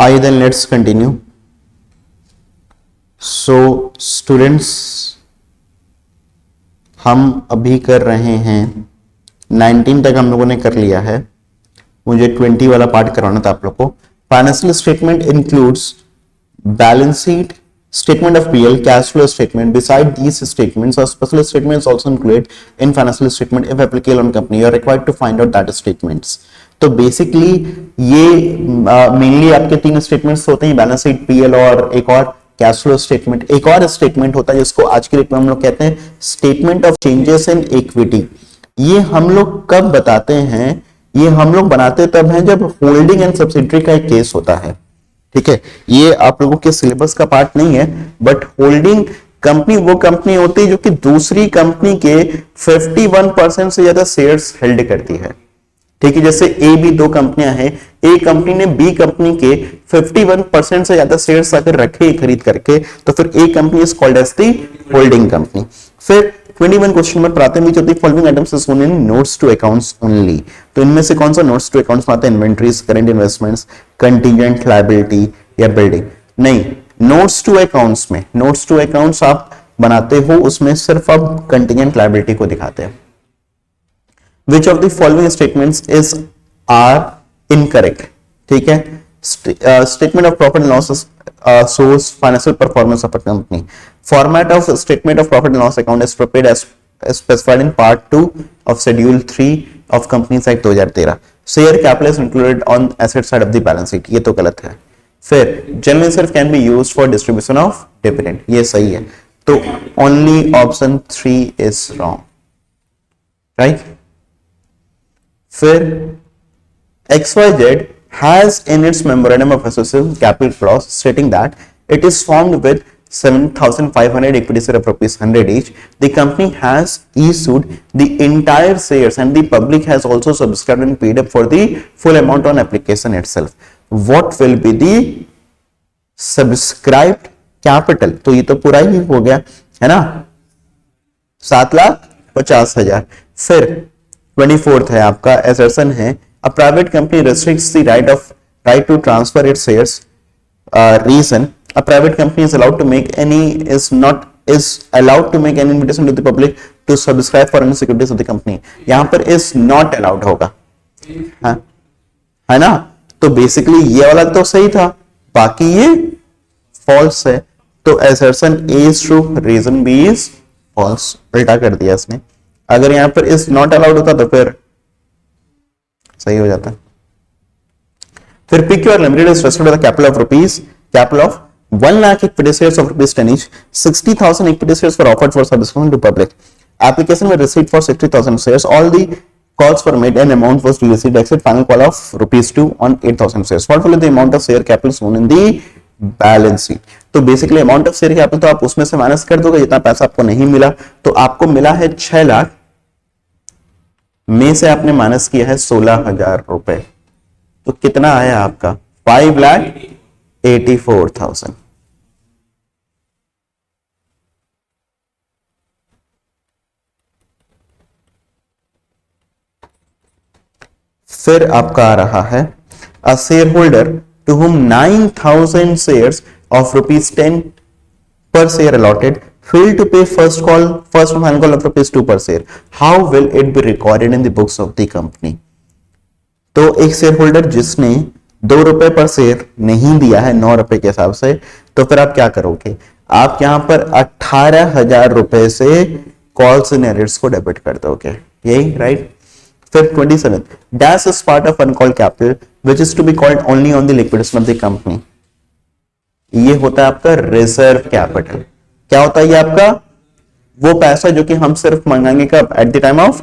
आइए then let's continue. So students, हम अभी कर रहे हैं 19 तक हम लोगों ने कर लिया है। मुझे 20 वाला पार्ट करवाना था आप लोग को। Financial statement includes balance sheet, statement of PL, cash flow statement. Beside these statements, or special statements also included in financial statement if applicable on company. You are required to find out that statements. तो basically ये mainly आपके तीन statements होते हैं, balance sheet, PL और एक और cash flow statement. एक और स्टेटमेंट होता है जिसको आज के डेट में हम लोग कहते हैं statement of changes in equity. ये हम लोग कब बताते हैं? ये हम लोग बनाते तब हैं जब होल्डिंग एंड सब्सिडरी का एक केस होता है। ठीक है, ये आप लोगों के सिलेबस का पार्ट नहीं है, बट होल्डिंग कंपनी वो कंपनी होती है जो कि दूसरी कंपनी के 51% से ज्यादा शेयर्स हेल्ड करती है। ठीक है, जैसे ए बी दो कंपनियां हैं, ए कंपनी ने बी कंपनी के 51% से ज्यादा शेयर्स अगर रखे खरीद करके, तो फिर a company is called as the holding company. फिर 21 क्वेश्चन नंबर पर आते हैं, which of the following items is shown in notes to accounts only? तो इनमें से कौन सा notes to accounts में आता है? Inventories, current investments, contingent liability या बिल्डिंग? नहीं, notes to accounts में, notes to accounts आप बनाते हो, उसमें सिर्फ आप कंटीजेंट लायबिलिटी को दिखाते हैं। Which of the following statements is are incorrect? ठीक है, statement of profit and loss shows financial performance of a company. Format of statement of profit and loss account is prepared as specified in part 2 of schedule 3 of Companies Act 2013. Share capital is included on asset side of the balance sheet. ये तो गलत है। फिर general reserve can be used for distribution of dividend. ये सही है। तो only option 3 is wrong, right? फिर XYZ has in its memorandum of association capital clause stating that it is formed with 7,500 equity share of ₹100 each. The company has issued the entire shares and the public has also subscribed and paid up for the full amount on application itself. What will be the subscribed capital? तो ये तो पूरा ही हो गया है ना, 7,50,000। फिर 24th है आपका assertion है, a private company restricts the right to transfer its shares. Reason, a private company is allowed to make any invitation to the public to subscribe for any securities of the company. यहां पर is not allowed होगा, है ना? तो basically ये वाला तो सही था, बाकी ये false है। तो assertion A is true, reason B is false। उल्टा कर दिया इसने। अगर यहां पर is not allowed होता तो फिर सही हो जाता। फिर PQR Limited is registered with a capital of 1 lakh equity shares of ₹10 each. 60,000 equity shares were offered for subscription to public. Application were received for 60,000 shares. All the calls were made and amount was received except final call of ₹2 on 8,000 shares. What will be the amount of share capital shown in the balance sheet? तो basically amount of share capital तो आप उसमें से minus कर दोगे जितना पैसा आपको नहीं मिला। तो आपको मिला है 6 लाख में से आपने माइनस किया है 16,000 रुपए, तो कितना आया आपका? 5,84,000। फिर आपका आ रहा है a share holder to whom 9,000 shares of ₹10 per share allotted failed to pay first and final call of ₹2 per share. How will it be recorded in the books of the company? तो एक share holder जिसने ₹2 पर share नहीं दिया है 9 रुपए के हिसाब से, तो फिर आप क्या करोगे? आप यहां पर 18,000 रुपए से कॉल्स एंड एरर्स को डेबिट कर दोगे, यही राइट? फिर 27 dash is part of uncalled capital which is to be called only on the liquidation of the company. ये होता है आपका रिजर्व कैपिटल। क्या होता है ये आपका? वो पैसा जो कि हम सिर्फ मंगाएंगे कब? At the time of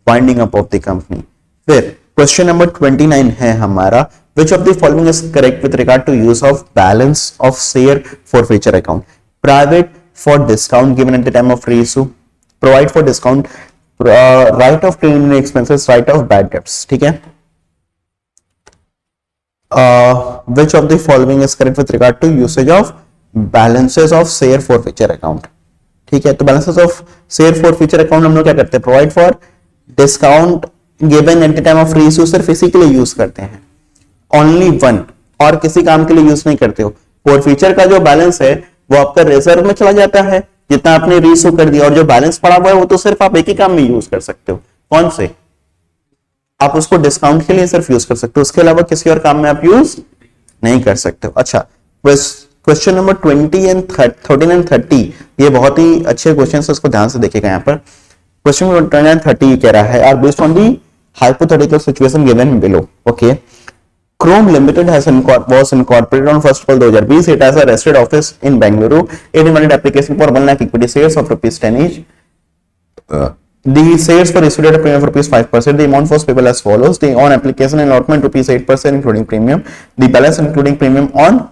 winding up of the company. फिर क्वेश्चन नंबर 29 है हमारा, which of the following is correct with regard to use of balance of share forfeiture account? Private for discount given at the time of reissue, provide for discount, right of preliminary expenses, right of bad debts। ठीक है, which of the following is correct with regard to usage of balances of share forfeiture account? ठीक है, तो balances of share forfeiture account हम लोग क्या करते हैं? provide for discount given at the time of reissue, सिर्फ इसी के लिए यूज करते हैं। only one और किसी काम के लिए यूज नहीं करते हो। फोरफीचर का जो बैलेंस है वो आपका रिजर्व में चला जाता है जितना आपने रीइश्यू कर दिया, और जो बैलेंस पड़ा हुआ है वो तो सिर्फ आप एक ही काम में यूज कर सकते हो। कौन से? आप उसको डिस्काउंट के लिए सिर्फ यूज कर सकते हो, उसके अलावा किसी और काम में आप यूज नहीं कर सकते हो। अच्छा, क्वेश्चन नंबर 20 एंड 13 एंड 30 ये बहुत ही अच्छे क्वेश्चन है, उसको ध्यान से देखिएगा। यहाँ पर क्वेश्चन नंबर 20 एंड 30 कह रहा है, are based on the hypothetical situation given below. Okay, Chrome Limited was incorporated on 1st April 2020. It has a registered office in Bengaluru. It invited application for 1 lakh equity shares of rupees 10 each. The shares were issued at a premium of rupees 5%. The amount was payable as follows: the on application allotment rupees 8% including premium. The balance including premium on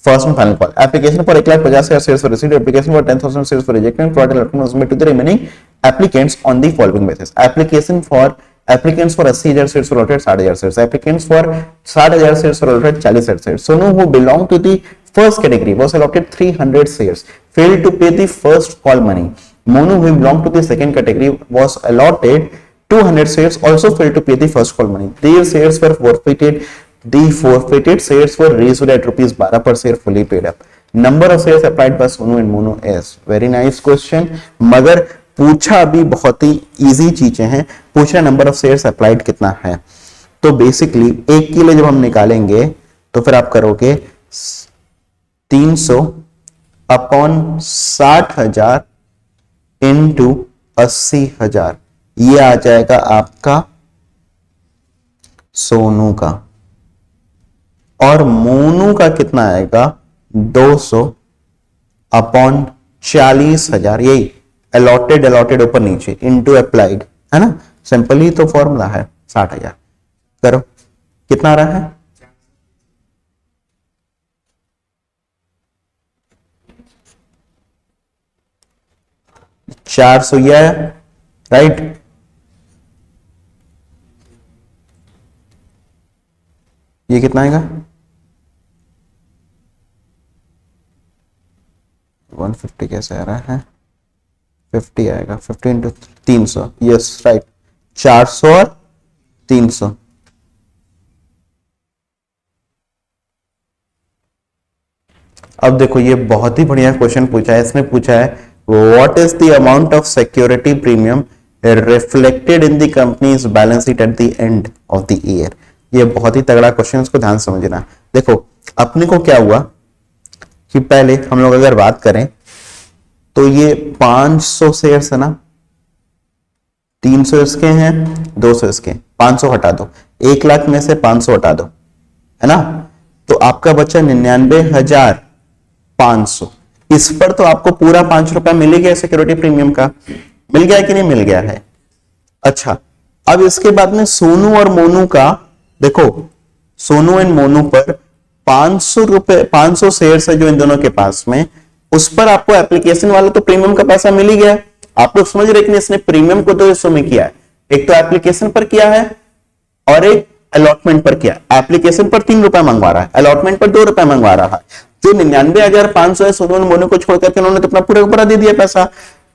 first and final call. Application for 1,50,000 shares were received. Application for 10,000 shares were rejected. Fraud allotment was made to the remaining applicants on the following basis. Applicants for 80,000 shares were allotted 60,000 shares. Applicants for 60,000 shares were allotted 40,000 shares. Sonu, who belonged to the first category, was allotted 300 shares. Failed to pay the first call money. Monu, who belonged to the second category, was allotted 200 shares. Also failed to pay the first call money. These shares were forfeited. The forfeited shares were reissued at rupees 12 per share, fully paid up. Number of shares applied by Sonu and Monu is very nice question. मगर पूछा अभी बहुत ही easy चीजें हैं, पूछा number of shares applied कितना है। तो बेसिकली एक के लिए जब हम निकालेंगे तो फिर आप करोगे 300 अपॉन 60,000 इंटू 80,000, ये आ जाएगा आपका सोनू का, और मोनू का कितना आएगा 200 अपॉन 40,000, यही अलॉटेड ऊपर नीचे इनटू अप्लाइड है ना, सिंपली तो फॉर्मूला है 60,000। करो कितना आ रहा है, चार सौ, राइट। ये कितना आएगा 150 कैसे आ रहा है, 50 आएगा, 50 इंटू 300, यस राइट, 400 और 300। अब देखो ये बहुत ही बढ़िया क्वेश्चन पूछा है, इसने पूछा है what is the amount of security premium reflected in the companies balance sheet at the end of the year. ये बहुत ही तगड़ा क्वेश्चन, इसको ध्यान समझना। देखो अपने को क्या हुआ कि पहले हम लोग अगर बात करें तो ये 500 शेयर्स है ना, 300 इसके हैं, 200 इसके, 500 हटा दो, 1 लाख में से 500 हटा दो, है ना, तो आपका बचा 99,500। इस पर तो आपको पूरा 5 रुपया मिल गया सिक्योरिटी प्रीमियम का, मिल गया कि नहीं मिल गया है। अच्छा, अब इसके बाद में सोनू और मोनू का देखो, सोनू एंड मोनू पर 500 रुपए, 500 शेयर्स है जो इन दोनों के पास में, उस पर आपको एप्लीकेशन वाला तो प्रीमियम का पैसा मिल ही गया। आप लोग समझ रहे कि इसने प्रीमियम को 2 हिस्सों में किया है, एक तो एप्लीकेशन पर किया है और एक अलॉटमेंट पर किया। एप्लीकेशन पर 3 रुपए मंगवा रहा है, अलॉटमेंट पर 2 रुपए मंगवा रहा है। जो 99,500 है सोनू और मोनू को छोड़ करके उन्होंने तो अपना पूरा पूरा दे दिया पैसा,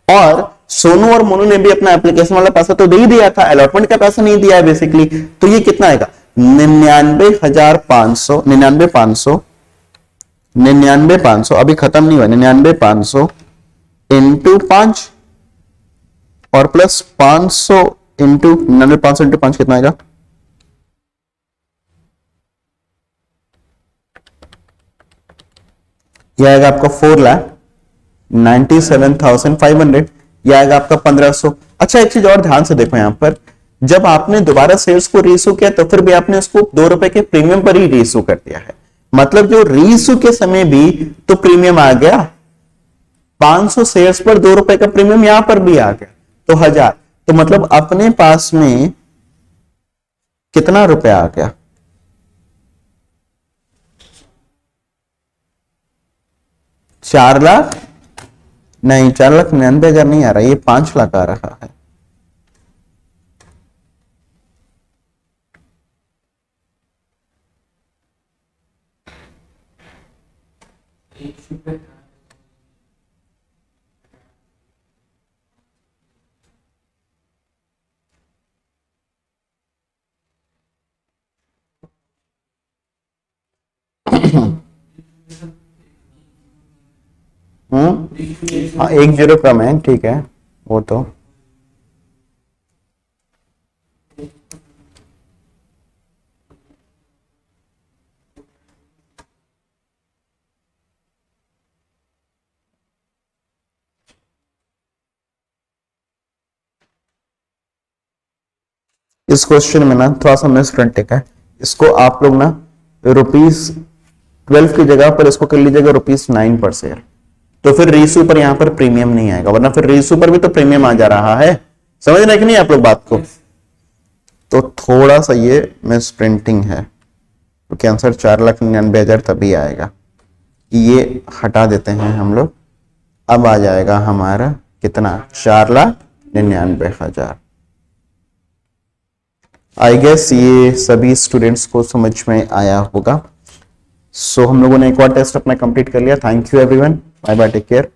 और सोनू और मोनू ने भी अपना एप्लीकेशन वाला पैसा तो दे ही दिया था, अलॉटमेंट का पैसा नहीं दिया है बेसिकली। तो ये कितना आएगा 99,500, 99,500 अभी खत्म नहीं हुआ, 99,500 इंटू 5 और प्लस 500 इंटू 99,500 इंटू 5 कितना आएगा, यह आएगा आपका 4,97,500, यह आएगा आपका 1,500। अच्छा एक चीज और ध्यान से देखो, यहां पर जब आपने दोबारा शेयर्स को रीइश्यू किया तो फिर भी आपने उसको 2 रुपए के प्रीमियम पर ही रीइश्यू कर दिया है, मतलब जो रीइश्यू के समय भी तो प्रीमियम आ गया, 500 शेयर्स पर 2 रुपए का प्रीमियम यहां पर भी आ गया, तो 1,000, तो मतलब अपने पास में कितना रुपया आ गया, 4 लाख नहीं, 4,99,000 नहीं आ रहा, ये 5 लाख आ रहा है। हाँ 1 0 कम है, ठीक है वो तो। इस क्वेश्चन में ना थोड़ा सा मिस प्रिंटिंग है, इसको आप लोग ना ₹12 की जगह पर इसको कर लीजिएगा ₹9 पर शेयर, तो फिर रीसू पर यहां पर प्रीमियम नहीं आएगा, वरना फिर रीसू पर भी तो प्रीमियम आ जा रहा है। समझ रहे कि नहीं आप लोग बात को? तो थोड़ा सा ये मिस प्रिंटिंग है, क्योंकि आंसर 4,99,000 तभी आएगा। ये हटा देते हैं हम लोग, अब आ जाएगा हमारा कितना, 4,99,000। आई गेस ये सभी स्टूडेंट्स को समझ में आया होगा। सो हम लोगों ने एक और टेस्ट अपना कंप्लीट कर लिया। Thank you everyone, bye bye, take care.